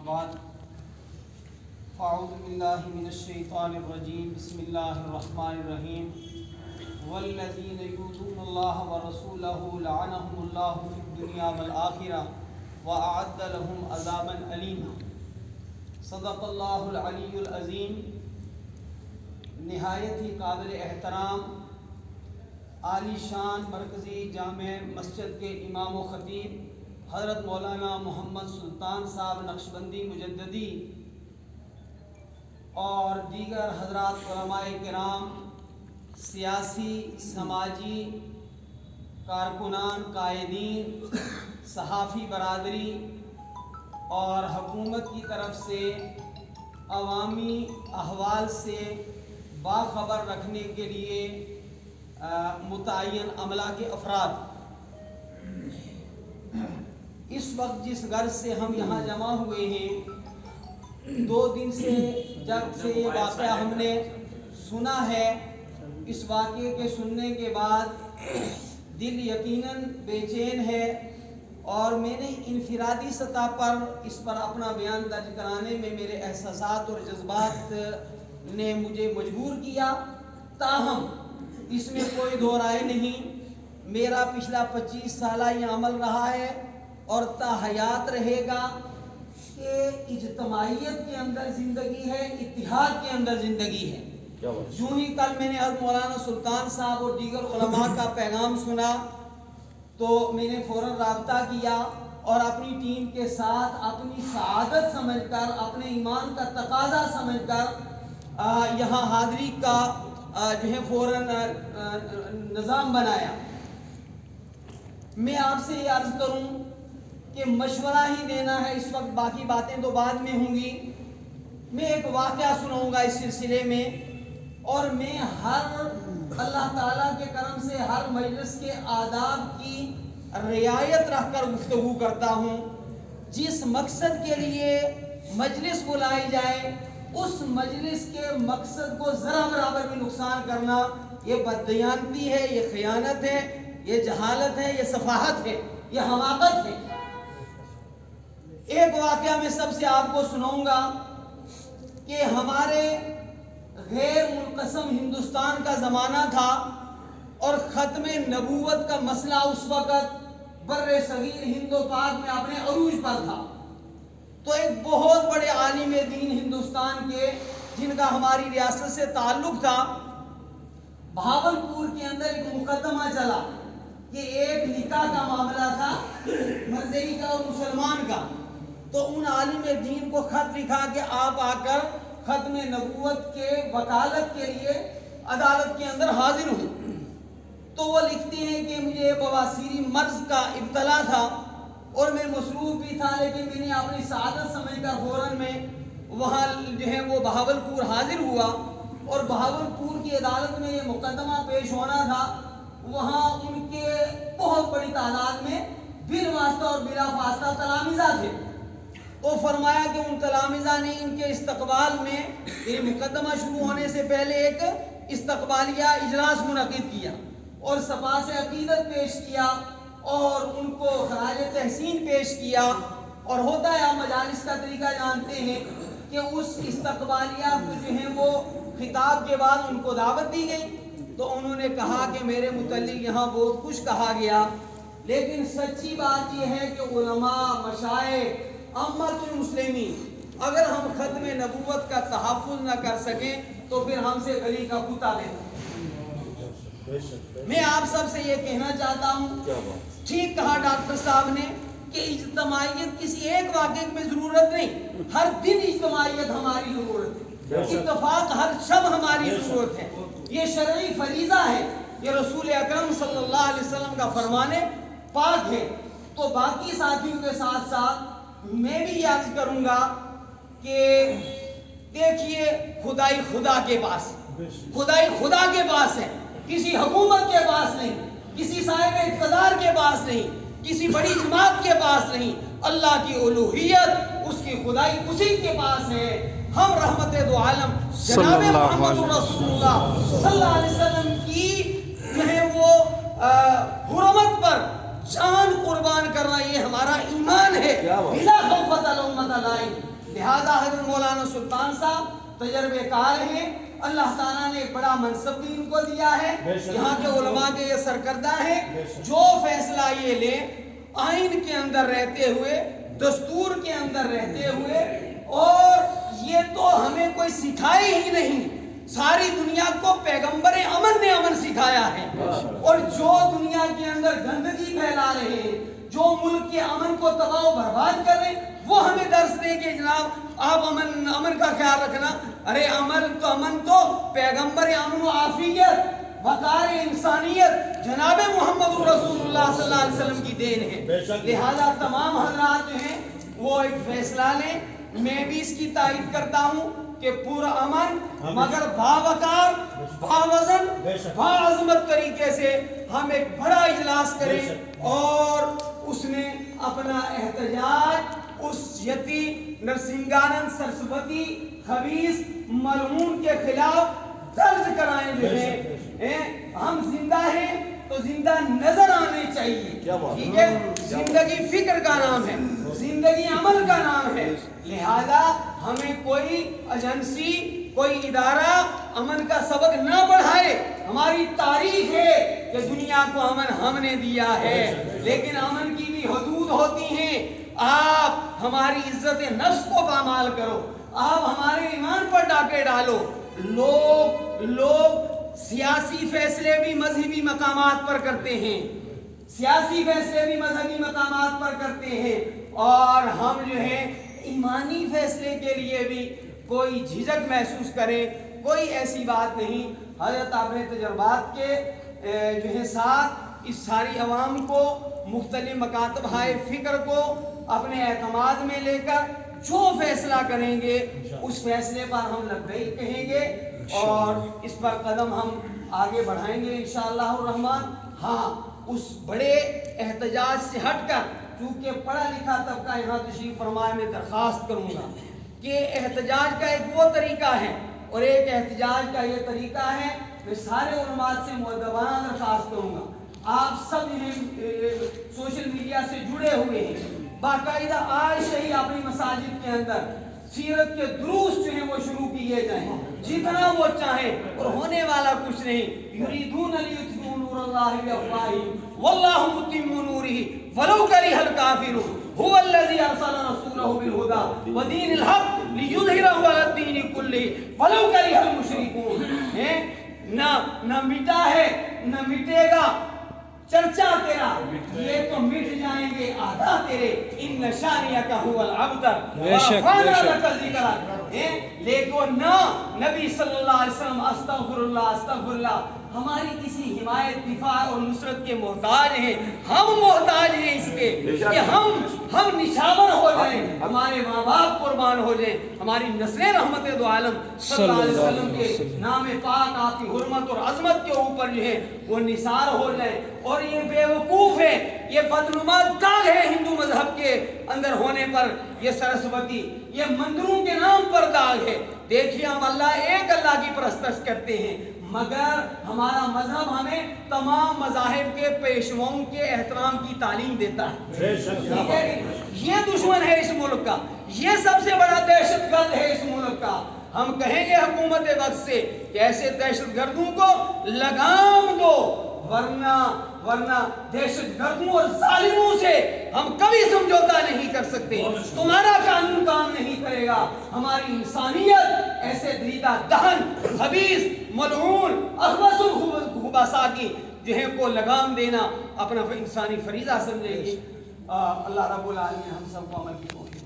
بعد فاعوذ باللہ من الشیطان الرجیم بسم اللہ الرحمن الرحیم والذین یؤذون اللہ ورسولہ لعنہم اللہ فی الدنیا والآخرہ وأعد لهم عذابا علیما۔ صدق اللہ العلی العظیم۔ نہایت ہی قابل احترام عالی شان مرکزی جامع مسجد کے امام و خطیب حضرت مولانا محمد سلطان صاحب نقشبندی مجددی اور دیگر حضرات علماء کرام، سیاسی سماجی کارکنان، قائدین، صحافی برادری اور حکومت کی طرف سے عوامی احوال سے باخبر رکھنے کے لیے متعین عملہ کے افراد، اس وقت جس غرض سے ہم یہاں جمع ہوئے ہیں، 2 دن سے جب سے یہ واقعہ ہم نے سنا ہے، اس واقعے کے سننے کے بعد دل یقیناً بے چین ہے، اور میں نے انفرادی سطح پر اس پر اپنا بیان درج کرانے میں میرے احساسات اور جذبات نے مجھے مجبور کیا۔ تاہم اس میں کوئی دو رائے نہیں، میرا پچھلا 25 سالہ یہ عمل رہا ہے اور تا حیات رہے گا کہ اجتماعیت کے اندر زندگی ہے، اتحاد کے اندر زندگی ہے۔ یوں ہی کل میں نے حضرت مولانا سلطان صاحب اور دیگر علماء کا پیغام سنا تو میں نے فوراً رابطہ کیا اور اپنی ٹیم کے ساتھ اپنی سعادت سمجھ کر، اپنے ایمان کا تقاضا سمجھ کر یہاں حاضری کا جو ہے فوراً نظام بنایا۔ میں آپ سے یہ عرض کروں کہ مشورہ ہی دینا ہے اس وقت، باقی باتیں تو بعد میں ہوں گی۔ میں ایک واقعہ سناؤں گا اس سلسلے میں، اور میں ہر اللہ تعالیٰ کے کرم سے ہر مجلس کے آداب کی رعایت رکھ کر گفتگو کرتا ہوں۔ جس مقصد کے لیے مجلس بلائی جائے، اس مجلس کے مقصد کو ذرا برابر بھی نقصان کرنا یہ بددیانتی ہے، یہ خیانت ہے، یہ جہالت ہے، یہ سفاہت ہے، یہ حماقت ہے۔ ایک واقعہ میں سب سے آپ کو سناؤں گا کہ ہمارے غیر منقسم ہندوستان کا زمانہ تھا اور ختم نبوت کا مسئلہ اس وقت بر صغیر ہند و پاک میں اپنے عروج پر تھا۔ تو ایک بہت بڑے عالم دین ہندوستان کے، جن کا ہماری ریاست سے تعلق تھا، بہاولپور کے اندر ایک مقدمہ چلا کہ ایک نکاح کا معاملہ تھا، مرزئی کا اور مسلمان کا۔ تو ان عالم دین کو خط لکھا کہ آپ آ کر ختم نبوت کے وکالت کے لیے عدالت کے اندر حاضر ہوں۔ تو وہ لکھتے ہیں کہ مجھے بواسیری مرض کا ابتلا تھا اور میں مصروف بھی تھا، لیکن میں نے اپنی سعادت سمجھ کر فوراً میں وہاں جو ہے وہ بہاولپور حاضر ہوا، اور بہاولپور کی عدالت میں یہ مقدمہ پیش ہونا تھا۔ وہاں ان کے بہت بڑی تعداد میں بالواسطہ اور بلا فاصلہ تلامذہ تھے۔ تو فرمایا کہ ان تلامذہ نے ان کے استقبال میں، یہ مقدمہ شروع ہونے سے پہلے ایک استقبالیہ اجلاس منعقد کیا اور صفا سے عقیدت پیش کیا اور ان کو خراج تحسین پیش کیا۔ اور ہوتا ہے، آپ مجالس کا طریقہ جانتے ہیں کہ اس استقبالیہ جو ہے وہ خطاب کے بعد ان کو دعوت دی گئی۔ تو انہوں نے کہا کہ میرے متعلق یہاں بہت کچھ کہا گیا، لیکن سچی بات یہ ہے کہ علماء، مشائخ، امت المسلمین، اگر ہم ختم نبوت کا تحفظ نہ کر سکیں تو پھر ہم سے گلی کا کتا لینا۔ میں آپ سب سے یہ کہنا چاہتا ہوں، ٹھیک کہا ڈاکٹر صاحب نے کہ اجتماعیت کسی ایک واقعے میں ضرورت نہیں، ہر دن اجتماعیت ہماری ضرورت ہے، اتفاق ہر شب ہماری ضرورت ہے۔ یہ شرعی فریضہ ہے، یہ رسول اکرم صلی اللہ علیہ وسلم کا فرمان پاک ہے۔ تو باقی ساتھیوں کے ساتھ ساتھ میں بھی یہ عرض کروں گا کہ دیکھیے، خدائی خدا کے پاس، خدائی خدا کے پاس ہے، کسی حکومت کے پاس نہیں، کسی صاحب اقتدار کے پاس نہیں، کسی بڑی جماعت کے پاس نہیں۔ اللہ کی الوہیت، اس کی خدائی اسی کے پاس ہے۔ ہم رحمت دو عالم جناب محمد رسول اللہ صلی اللہ علیہ وسلم کی جو ہے وہ حرمت پر جان قربان کرنا، یہ ہمارا ایمان ہے۔ بلا خوف الامت لائن، لہذا حضرت مولانا سلطان صاحب تجربے کار ہیں، اللہ تعالیٰ نے ایک بڑا منصب بھی ان کو دیا ہے، یہاں کے علماء کے یہ سرکردہ ہیں، جو فیصلہ یہ لیں آئین کے اندر رہتے ہوئے، دستور کے اندر رہتے ہوئے، اور یہ تو ہمیں کوئی سکھائے ہی نہیں، ساری دنیا کو پیغمبر امن نے امن سکھایا ہے، اور جو دنیا کے اندر گندگی پھیلا رہے ہیں، جو ملک کے امن کو تباہ و برباد کر رہے ہیں، وہ ہمیں درس دیں کہ جناب آپ امن کا خیال رکھنا۔ ارے امن تو پیغمبر امن و عافیت وقار انسانیت جناب محمد رسول اللہ صلی اللہ علیہ وسلم کی دین ہے۔ لہذا تمام حضرات جو ہیں وہ ایک فیصلہ لیں، میں بھی اس کی تائید کرتا ہوں کہ پورا امن مگر باوقار، باوزن، باعظمت طریقے سے ہم ایک بڑا اجلاس کریں اور اس میں اپنا احتجاج اس یتی نرسنگانند سرسوتی خبیث ملعون کے خلاف درج کرائیں۔ جو ہے ہم زندہ ہیں تو زندہ نظر آنے چاہیے، ٹھیک ہے؟ زندگی فکر کا نام ہے، زندگی عمل کا نام ہے، لہذا ہمیں کوئی ایجنسی، کوئی ادارہ امن کا سبق نہ پڑھائے۔ ہماری تاریخ ہے کہ دنیا کو امن ہم نے دیا ہے، لیکن امن کی بھی حدود ہوتی ہیں۔ آپ ہماری عزت نفس کو پامال کرو، آپ ہمارے ایمان پر ڈاکے ڈالو۔ لوگ سیاسی فیصلے بھی مذہبی مقامات پر کرتے ہیں، سیاسی فیصلے بھی مذہبی مقامات پر کرتے ہیں، اور ہم جو ہے ایمانی فیصلے کے لیے بھی کوئی جھجک محسوس کرے، کوئی ایسی بات نہیں۔ حضرت اپنے تجربات کے جو ہے ساتھ اس ساری عوام کو، مختلف مکاتب ہائے فکر کو اپنے اعتماد میں لے کر جو فیصلہ کریں گے اس فیصلے پر ہم لبیک کہیں گے اور اس پر قدم ہم آگے بڑھائیں گے انشاءاللہ الرحمن۔ ہاں، اس بڑے احتجاج سے ہٹ کر، چونکہ پڑھا لکھا طبقہ یہاں تشریف فرمائے، میں درخواست کروں گا کہ احتجاج کا ایک وہ طریقہ ہے اور ایک احتجاج کا یہ طریقہ ہے۔ میں سارے علماء سے مؤدبانہ درخواست کروں گا، آپ سب سوشل میڈیا سے جڑے ہوئے ہیں، باقاعدہ آج سے ہی اپنی مساجد کے اندر سیرت کے دروس جو ہیں وہ شروع کیے جائیں، جتنا وہ چاہیں، اور ہونے والا کچھ نہیں۔ یریدون لیطفئوا نور اللہ بافواہہم واللہ متم نورہ ولو کرہ الکافرون هو الذی ارسل رسولہ بالہدی ودین الحق لیظہرہ علی الدین کلہ ولو کرہ المشرکون۔ نہ مٹا ہے نہ مٹے گا چرچا تیرا، یہ تو مٹ جائیں گے آدھا تیرے، ان شانیک هو الابتر ورفعنا لک ذکرک۔ لیکن نہ نبی صلی اللہ علیہ وسلم استغفر اللہ ہماری کسی حمایت، دفاع اور نصرت کے محتاج ہیں، ہم محتاج ہیں اس کے کہ ہم نشاور ہو جائیں، ہمارے ماں باپ قربان ہو جائیں، ہماری نسلیں رحمت دو عالم صلی اللہ علیہ وسلم کے نام پاک، آپ کی حرمت اور عظمت کے اوپر جو ہے وہ نثار ہو جائیں۔ اور یہ بے وقوف ہے، یہ بدنما داغ ہے ہندو مذہب کے اندر ہونے پر، یہ سرسوتی، یہ مندروں کے نام پر داغ ہے۔ دیکھیے ہم ایک اللہ کی پرستش کرتے ہیں، مگر ہمارا مذہب ہمیں تمام مذاہب کے پیشواؤں کے احترام کی تعلیم دیتا ہے۔ یہ دشمن ہے اس ملک کا، یہ سب سے بڑا دہشت گرد ہے اس ملک کا۔ ہم کہیں گے حکومت وقت سے کہ ایسے دہشت گردوں کو لگام دو، ورنہ دہشت گردوں اور ظالموں سے ہم کبھی سمجھوتا نہیں کر سکتے۔ تمہارا قانون کام نہیں کرے گا، ہماری انسانیت ایسے دریدہ دہن، خبیث، ملعون، اخبث الخبثاء کی جو ہے کو لگام دینا اپنا انسانی فریضہ سمجھے گی۔ اللہ رب العالمین ہم سب کو عمل کی توفیق۔